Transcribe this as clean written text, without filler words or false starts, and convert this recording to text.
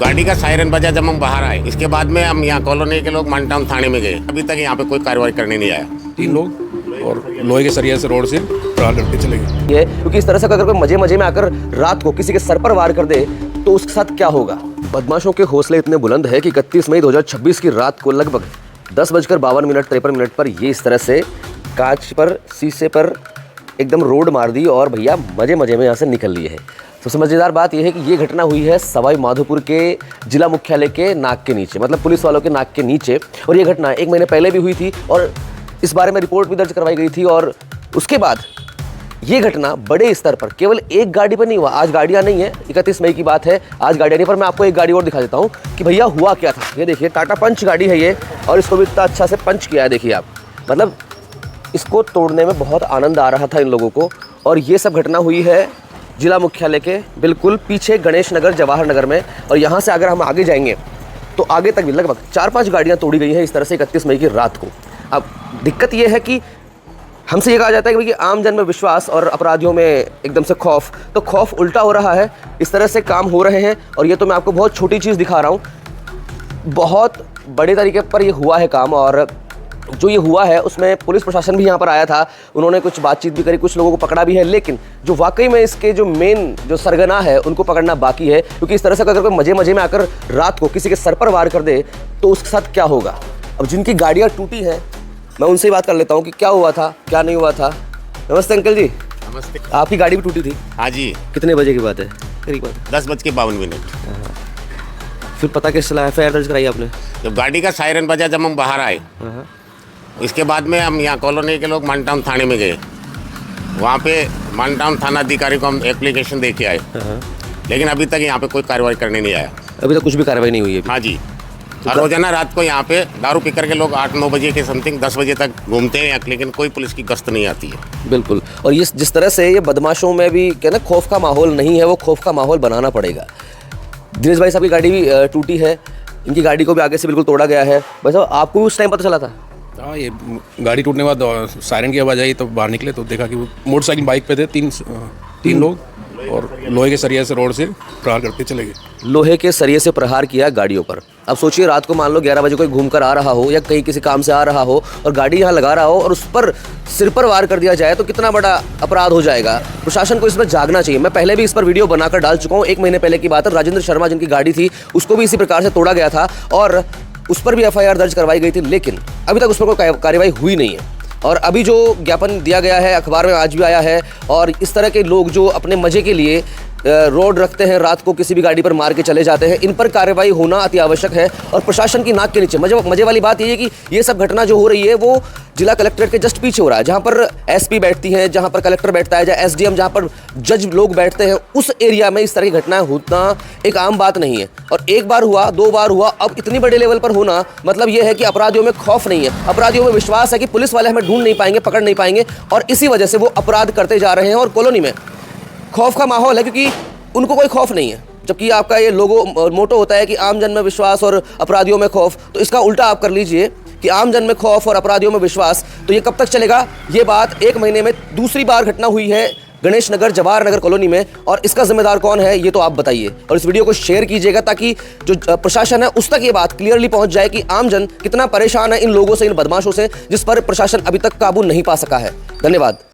गाड़ी का सायरन बजा जब हम बाहर आए, इसके बाद में हम यहाँ कॉलोनी के लोग मानटाउन थाने में गए। अभी तक यहाँ पे कोई कार्रवाई करने नहीं आया। 3 लोग और लोहे के सरिया से रोड से प्रहार करके चले गए। ये क्योंकि इस तरह से अगर कोई मजे में आकर रात को किसी के सर पर वार कर दे तो उसके साथ क्या होगा। बदमाशों के हौसले इतने बुलंद है कि 31 मई 2026 की रात को लगभग 10:52 पर ये इस तरह से कांच पर शीशे पर एकदम रोड मार दी और भैया मजे में यहाँ से निकल लिए हैं। सबसे मज़ेदार बात यह है कि ये घटना हुई है सवाई माधोपुर के जिला मुख्यालय के नाक के नीचे, मतलब पुलिस वालों के नाक के नीचे। और ये घटना 1 महीने पहले भी हुई थी और इस बारे में रिपोर्ट भी दर्ज करवाई गई थी। और उसके बाद ये घटना बड़े स्तर पर केवल एक गाड़ी पर नहीं हुआ। आज गाड़ियाँ नहीं है, 31 मई की बात है, आज गाड़ियाँ नहीं, पर मैं आपको एक गाड़ी और दिखा देता हूँ कि भैया हुआ क्या था। ये देखिए टाटा पंच गाड़ी है ये, और इसको भी इतना अच्छा से पंच किया है। देखिए आप, मतलब इसको तोड़ने में बहुत आनंद आ रहा था इन लोगों को। और ये सब घटना हुई है जिला मुख्यालय के बिल्कुल पीछे गणेश नगर जवाहर नगर में। और यहाँ से अगर हम आगे जाएंगे तो आगे तक भी लगभग 4-5 गाड़ियाँ तोड़ी गई हैं इस तरह से 31 मई की रात को। अब दिक्कत ये है कि हमसे ये कहा जाता है कि आम जन में विश्वास और अपराधियों में एकदम से खौफ, तो खौफ उल्टा हो रहा है। इस तरह से काम हो रहे हैं। और ये तो मैं आपको बहुत छोटी चीज़ दिखा रहा हूँ, बहुत बड़े तरीके पर ये हुआ है काम। और जो ये हुआ है उसमें पुलिस प्रशासन भी यहाँ पर आया था, उन्होंने कुछ बातचीत भी करी, कुछ लोगों को पकड़ा भी है। लेकिन जो वाकई में इसके जो मेन जो सरगना है उनको पकड़ना बाकी है। क्योंकि इस तरह से अगर कोई मजे में आकर रात को किसी के सर पर वार कर दे तो उसके साथ क्या होगा। अब जिनकी गाड़ियाँ टूटी हैं मैं उनसे ही बात कर लेता हूँ कि क्या हुआ था क्या नहीं हुआ था। नमस्ते अंकल जी। नमस्ते। आपकी गाड़ी भी टूटी थी? हाँ जी। कितने बजे की बात है? करीब 10:52। फिर पता कैसे चला? FIR दर्ज कराई आपने? जब गाड़ी का सायरन बजा जब हम बाहर आए, इसके बाद में हम यहाँ कॉलोनी के लोग मानटाउन थाने में गए। वहाँ पे मानटाउन थाना अधिकारी को हम एप्लीकेशन दे के आए, लेकिन अभी तक यहाँ पे कोई कार्रवाई करने नहीं आया। अभी तक कुछ भी कार्रवाई नहीं हुई है? हाँ जी। और रोजाना रात को यहाँ पे दारू पी करके लोग 8-9 बजे के समथिंग 10 बजे तक घूमते हैं, लेकिन कोई पुलिस की गश्त नहीं आती है। बिल्कुल। और ये जिस तरह से ये बदमाशों में भी क्या ना खौफ का माहौल नहीं है, वो खौफ का माहौल बनाना पड़ेगा। दिनेश भाई साहब की गाड़ी भी टूटी है, इनकी गाड़ी को भी आगे से बिल्कुल तोड़ा गया है। भाई साहब आपको उस टाइम पता चला था? हाँ, ये गाड़ी टूटने के बाद सायरन की आवाज़ आई तो बाहर निकले तो देखा कि वो मोटरसाइकिल बाइक पे थे। तीन लोग और लोहे के सरिया से रोड से प्रहार करके चले गए। लोहे के सरिये से प्रहार किया गाड़ियों पर। अब सोचिए रात को मान लो 11 बजे कोई घूम कर आ रहा हो या कहीं किसी काम से आ रहा हो और गाड़ी यहाँ लगा रहा हो और उस पर सिर पर वार कर दिया जाए तो कितना बड़ा अपराध हो जाएगा। प्रशासन को इस पर जागना चाहिए। मैं पहले भी इस पर वीडियो बनाकर डाल चुका हूँ। 1 महीने पहले की बात है, राजेंद्र शर्मा जिनकी गाड़ी थी उसको भी इसी प्रकार से तोड़ा गया था और उस पर भी FIR दर्ज करवाई गई थी, लेकिन अभी तक उस पर कोई कार्रवाई हुई नहीं है। और अभी जो ज्ञापन दिया गया है अखबार में आज भी आया है, और इस तरह के लोग जो अपने मजे के लिए रोड रखते हैं, रात को किसी भी गाड़ी पर मार के चले जाते हैं, इन पर कार्रवाई होना अति आवश्यक है। और प्रशासन की नाक के नीचे मजे वाली बात ये है कि ये सब घटना जो हो रही है वो जिला कलेक्ट्रेट के जस्ट पीछे हो रहा है, जहाँ पर SP बैठती हैं, जहाँ पर कलेक्टर बैठता है, जहाँ SDM, जहाँ पर जज लोग बैठते हैं, उस एरिया में इस तरह की घटनाएं होना एक आम बात नहीं है। और एक बार हुआ, 2 बार हुआ, अब इतनी बड़े लेवल पर होना मतलब ये है कि अपराधियों में खौफ नहीं है, अपराधियों में विश्वास है कि पुलिस वाले हमें ढूंढ नहीं पाएंगे, पकड़ नहीं पाएंगे, और इसी वजह से वो अपराध करते जा रहे हैं। और कॉलोनी में खौफ का माहौल है क्योंकि उनको कोई खौफ नहीं है। जबकि आपका ये लोगो मोटो होता है कि आम जन में विश्वास और अपराधियों में खौफ, तो इसका उल्टा आप कर लीजिए कि आम जन में खौफ और अपराधियों में विश्वास। तो ये कब तक चलेगा? ये बात 1 महीने में दूसरी बार घटना हुई है गणेश नगर जवाहर नगर कॉलोनी में, और इसका जिम्मेदार कौन है ये तो आप बताइए। और इस वीडियो को शेयर कीजिएगा ताकि जो प्रशासन है उस तक ये बात क्लियरली पहुंच जाए कि आम जन कितना परेशान है इन लोगों से, इन बदमाशों से, जिस पर प्रशासन अभी तक काबू नहीं पा सका है। धन्यवाद।